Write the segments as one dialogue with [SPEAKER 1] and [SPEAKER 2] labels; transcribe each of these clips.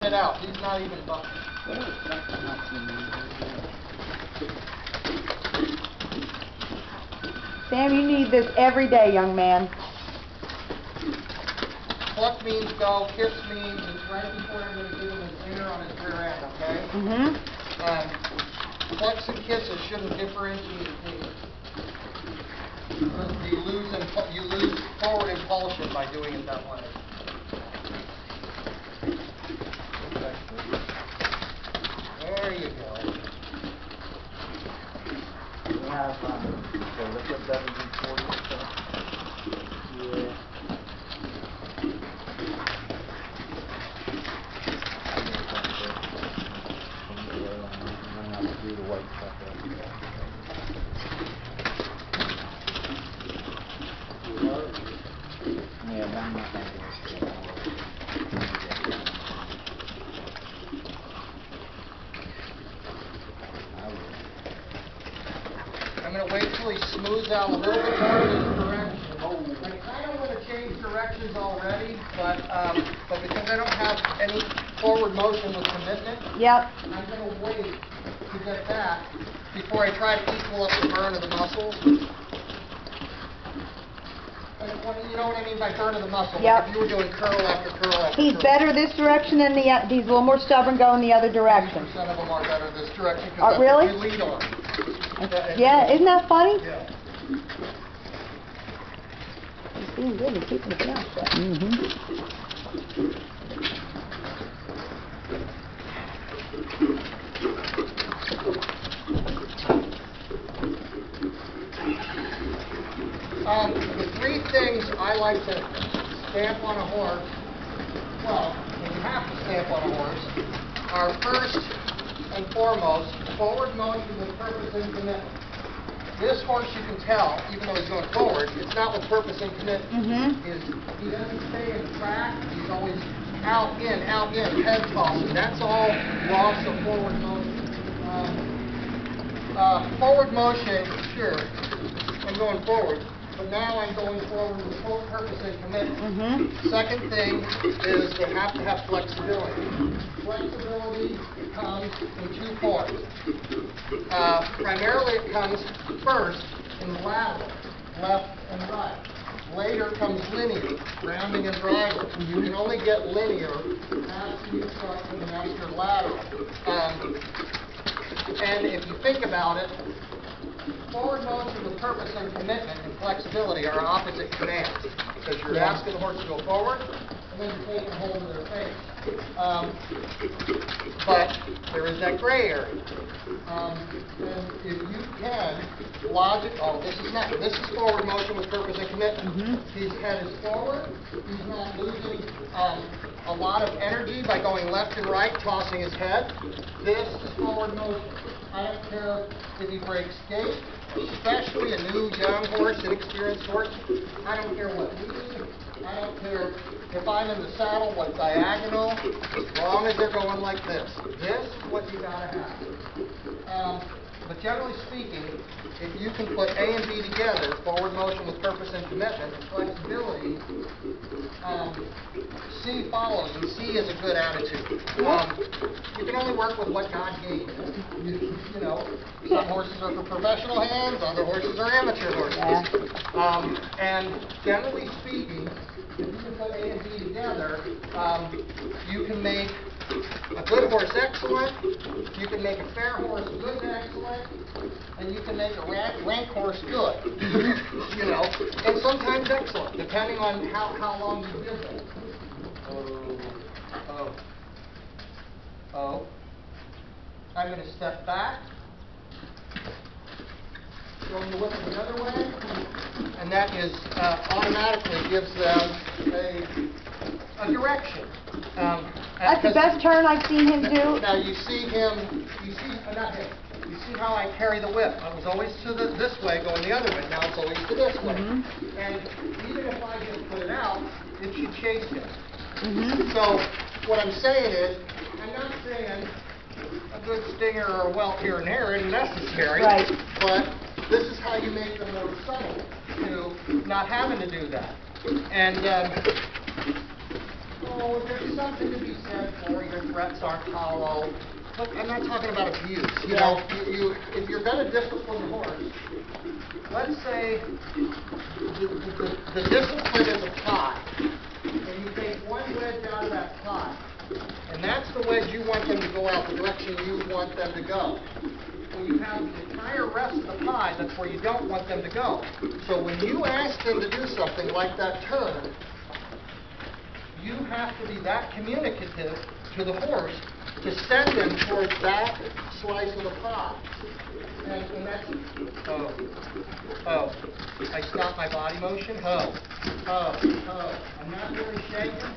[SPEAKER 1] it out. He's not even bucking.
[SPEAKER 2] Sam, you need this every day, young man.
[SPEAKER 1] Pluck means go, kiss means it's right before I'm going to give him a zinger on his rear end, okay? Plucks and kisses shouldn't differentiate things. You lose forward impulsion by doing it that way. There you go.
[SPEAKER 3] We have the liquid WD-40 stuff. Yeah. Do the white stuff. Yeah, but I'm not going to do it.
[SPEAKER 1] I'm going to wait till he smooths out a little bit more of his direction. I kind of want to change directions already, but because I don't have any forward motion with commitment, I'm going to wait to get that before I try to equal up the burn of the muscles. You know what I mean by burn of the muscle? Like if you were doing curl after curl after
[SPEAKER 2] He's
[SPEAKER 1] curl.
[SPEAKER 2] better this direction than he's a little more stubborn going the other direction.
[SPEAKER 1] 90% of them are better this direction because
[SPEAKER 2] really?
[SPEAKER 1] you lead on.
[SPEAKER 2] Yeah, isn't that funny?
[SPEAKER 1] Yeah.
[SPEAKER 2] He's being good. He's keeping his mouth shut.
[SPEAKER 1] The three things I like to stamp on a horse, well, you have to stamp on a horse, are first and foremost, forward motion with purpose and commitment. This horse, you can tell, even though he's going forward, it's not with purpose and commitment. He doesn't stay in track. He's always out, in, head tossing. That's all loss of forward motion. Forward motion, sure, I'm going forward. But now I'm going forward with full purpose and commitment. Second thing is they have to have flexibility. Flexibility comes in two forms. Primarily it comes first in lateral, left and right. Later comes linear, rounding and driving. You can only get linear after you start with an extra lateral. And if you think about it, forward motion with purpose and commitment and flexibility are opposite commands because you're asking the horse to go forward and then you're taking hold of their face. But there is that gray area. And if you can this is forward motion with purpose and commitment. His head is forward. He's not losing a lot of energy by going left and right, tossing his head. This is forward motion. I don't care if he breaks gait, especially a new young horse, inexperienced horse. I don't care what lead. I don't care if I'm in the saddle, what diagonal, as long as they're going like this. This is what you gotta have. But generally speaking, if you can put A and B together, forward motion with purpose and commitment, and flexibility, C follows, and C is a good attitude. You can only work with what God gave you. You know, some horses are for professional hands, other horses are amateur horses. And generally speaking, if you can put A and B together, you can make a good horse excellent, you can make a fair horse good to excellent, and you can make a rank horse good. You know, and sometimes excellent, depending on how long you give them. I'm going to step back, going the whip the other way, and that is automatically gives them a direction.
[SPEAKER 2] That's the best turn I've seen him do.
[SPEAKER 1] Now you see him, you see how I carry the whip. I was always to this way, going the other way. Now it's always to this way. And even if I just put it out, it should chase him. So what I'm saying is, I'm not saying a good stinger or a welt here and there isn't necessary, but this is how you make them more subtle to not having to do that. And Oh, there's something to be said for your threats aren't hollow. Look, I'm not talking about abuse. You know, if you're going to discipline the horse, let's say the discipline is a pot, and you take one wedge out of that pot, and that's the wedge you want them to go out the direction you want them to go. When you have the entire rest of the pie, that's where you don't want them to go. So when you ask them to do something like that turn, you have to be that communicative to the horse to send them towards that slice of the pie. And that's, I stop my body motion, I'm not really shaking,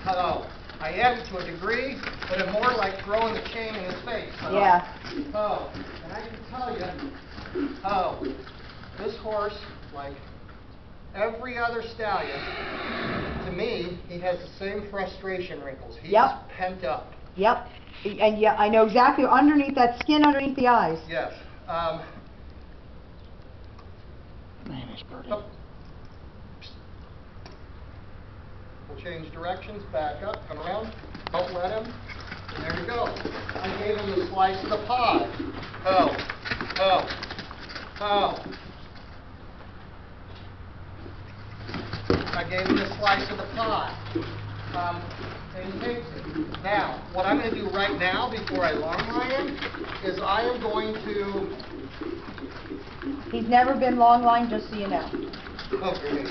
[SPEAKER 1] I am to a degree, but I'm more like throwing the chain in his face.
[SPEAKER 2] Yeah.
[SPEAKER 1] And I can tell you, this horse, like every other stallion, to me, he has the same frustration wrinkles. He's pent up.
[SPEAKER 2] Yep. And yeah, I know exactly underneath that skin, underneath the eyes.
[SPEAKER 1] Yes.
[SPEAKER 3] Man, it's pretty.
[SPEAKER 1] We'll change directions, back up, come around, don't let him. There you go. I gave him the slice of the pie. I gave him the slice of the pie. And he takes it. Now, what I'm going to do right now before I long line him is I am going to...
[SPEAKER 2] He's never been long line, just so you know.
[SPEAKER 1] Oh, great.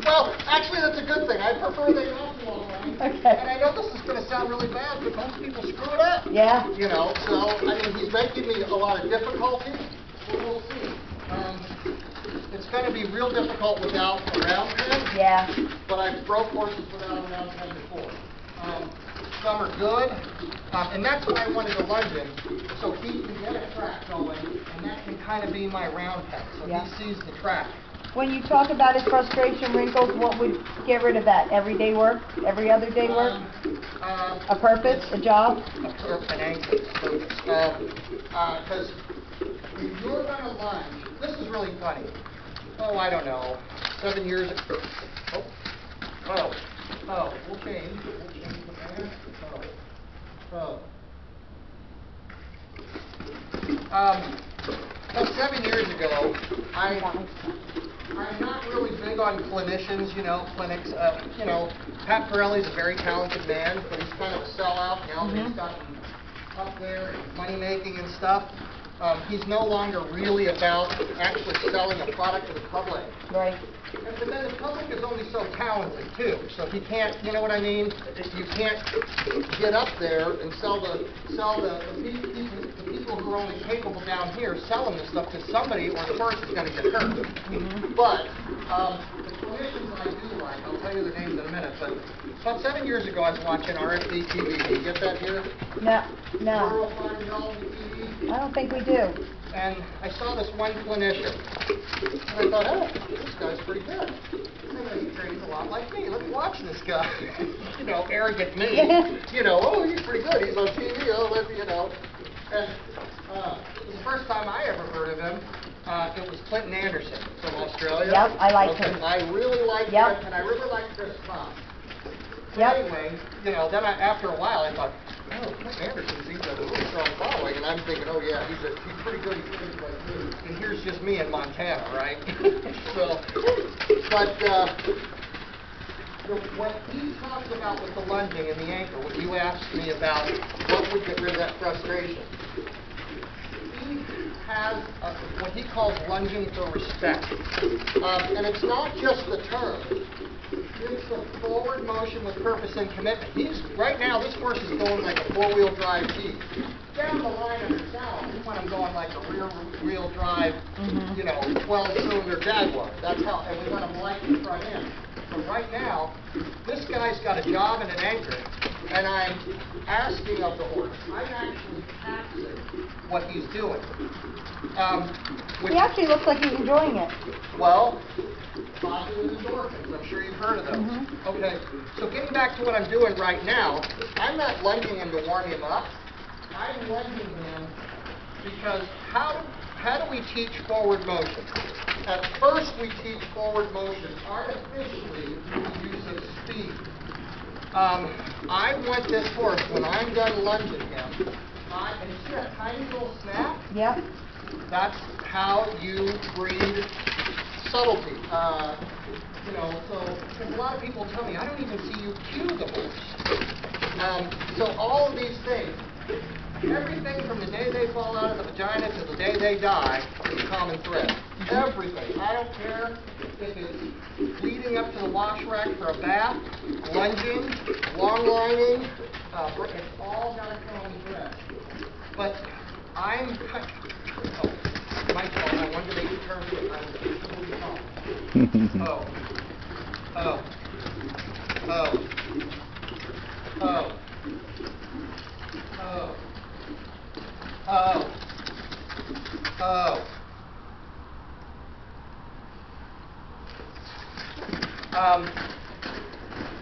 [SPEAKER 1] Well, actually, that's a good thing. I prefer they not be long line.
[SPEAKER 2] Okay.
[SPEAKER 1] And I know this is going to sound really bad, but most people screw it up.
[SPEAKER 2] Yeah.
[SPEAKER 1] You know, so, I mean, he's making me a lot of difficulty. We'll see. It's going to be real difficult without a round pen.
[SPEAKER 2] Yeah.
[SPEAKER 1] But I've broke horses without a round pen before. Some are good, and that's why I wanted to lunge him, so he can get a track going, and that can kind of be my round pen, so he sees the track.
[SPEAKER 2] When you talk about his frustration wrinkles, what would get rid of that? Everyday work? Every other day work? A purpose? A job?
[SPEAKER 1] An anchor. Because if you're going to lunge, this is really funny. Oh, I don't know, 7 years ago. We'll change. We'll change the man. About 7 years ago, I'm not really big on clinicians, you know, clinics. You know, Pat Pirelli's a very talented man, but he's kind of a sellout now that he's gotten up there and money making and stuff. He's no longer really about actually selling a product to the public.
[SPEAKER 2] Right.
[SPEAKER 1] But then the public is only so talented too, so he can't, you know what I mean? You can't get up there and sell the people who are only capable down here, sell them the stuff to somebody, or the horse is going to get hurt. But the clinicians I do like, I'll tell you their names in a minute, but about 7 years ago I was watching RFD TV. Do you get that here?
[SPEAKER 2] No.
[SPEAKER 1] Rural Farm TV.
[SPEAKER 2] I don't think we do.
[SPEAKER 1] And I saw this one clinician, and I thought, oh, this guy's pretty good. He trains a lot like me. Let me watch this guy. You know, arrogant me. You know, oh, he's pretty good. He's on TV. Oh, you know. And the first time I ever heard of him, it was Clinton Anderson from Australia.
[SPEAKER 2] Yep, I like him.
[SPEAKER 1] I really liked him, and I really liked Chris Tom. Anyway, you know, then after a while I thought, oh, Clinton Anderson seems to have a really strong following, and I'm thinking, oh yeah, he's pretty good, he's pretty like me. And here's just me in Montana, right? So, but what he talks about with the lunging and the anchor, when you asked me about what would get rid of that frustration, he has what he calls lunging for respect. And it's not just the term. It's the forward motion with purpose and commitment. Right now, this horse is going like a four-wheel drive Jeep. Down the line of the saddle, we want him going like a rear-wheel drive, you know, 12-cylinder Jaguar. That's how, and we want him light in the front end. So right now, this guy's got a job and an anchor, and I'm asking of the horse. I'm actually taxing what he's doing.
[SPEAKER 2] He actually looks like he's enjoying it.
[SPEAKER 1] Well, positive endorphins, I'm sure you've heard of those. Okay, so getting back to what I'm doing right now, I'm not lunging him to warm him up. I'm lunging him because how do we teach forward motion? At first we teach forward motion artificially through the use of speed. I want this horse, when I'm done lunging him, and you see that tiny little snap?
[SPEAKER 2] Yep.
[SPEAKER 1] That's how you breed subtlety. You know, so, because a lot of people tell me, I don't even see you cue the horse. So all of these things, everything from the day they fall out of the vagina to the day they die is a common thread. Everything. I don't care if it's leading up to the wash rack for a bath, lunging, long lining, it's all got a common thread. But I'm... Oh, my fault. I wanted to make you turn to Oh. Oh. Oh. Oh. Oh. Oh. Oh.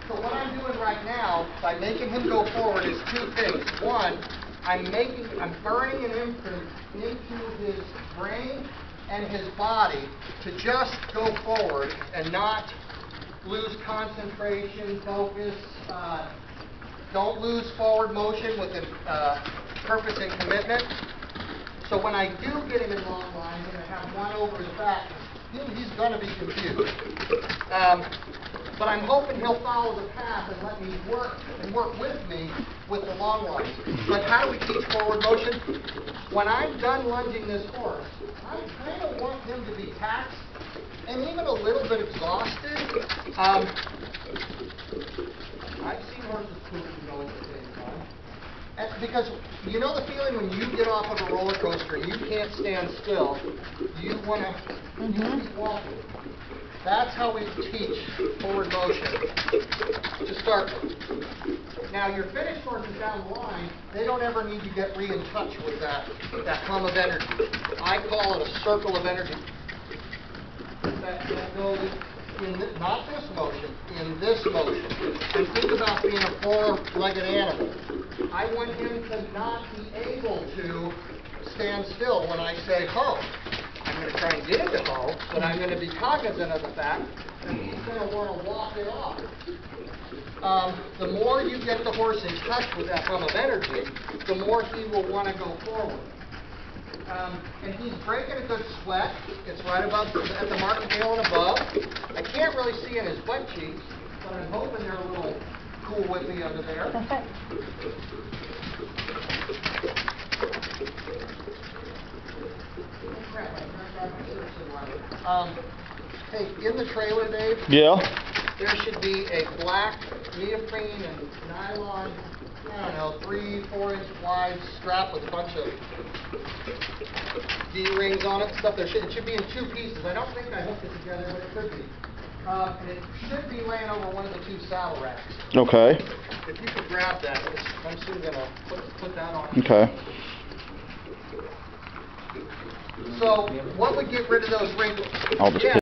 [SPEAKER 1] So what I'm doing right now, by making him go forward, is two things. One, I'm burning an imprint into his brain and his body to just go forward and not lose concentration, focus, don't lose forward motion with purpose and commitment. So when I do get him in long line, I'm going to have one over his back. He's going to be confused. But I'm hoping he'll follow the path and let me work with me with the long lines. But how do we teach forward motion? When I'm done lunging this horse, I kind of want him to be taxed and even a little bit exhausted. I've seen horses poop and go at the same time. Because you know the feeling when you get off of a roller coaster and you can't stand still, you want to keep walking. That's how we teach forward motion to start with. Now your finished horses down the line, they don't ever need to get in touch with that hum of energy. I call it a circle of energy that goes in not this motion, in this motion. And think about being a four-legged animal. I want him to not be able to stand still when I say ho. I'm going to try and get him to ho, but I'm going to be cognizant of the fact that he's going to want to walk it off. The more you get the horse in touch with that hum of energy, the more he will want to go forward. And he's breaking a good sweat. It's right above at the martingale and above. I can't really see in his butt cheeks, but I'm hoping they're a little cool with me under there. Hey, in the trailer, Dave, there should be a black neoprene and nylon, I don't know, 3-4 inch wide strap with a bunch of D-rings on it and stuff. It should be in two pieces. I don't think I hooked it together, but it could be. And it should be laying over one of the two saddle racks.
[SPEAKER 3] Okay.
[SPEAKER 1] If you could grab that, I'm soon going to put that on.
[SPEAKER 3] Okay.
[SPEAKER 1] So, what would get rid of those wrinkles?
[SPEAKER 3] I'll just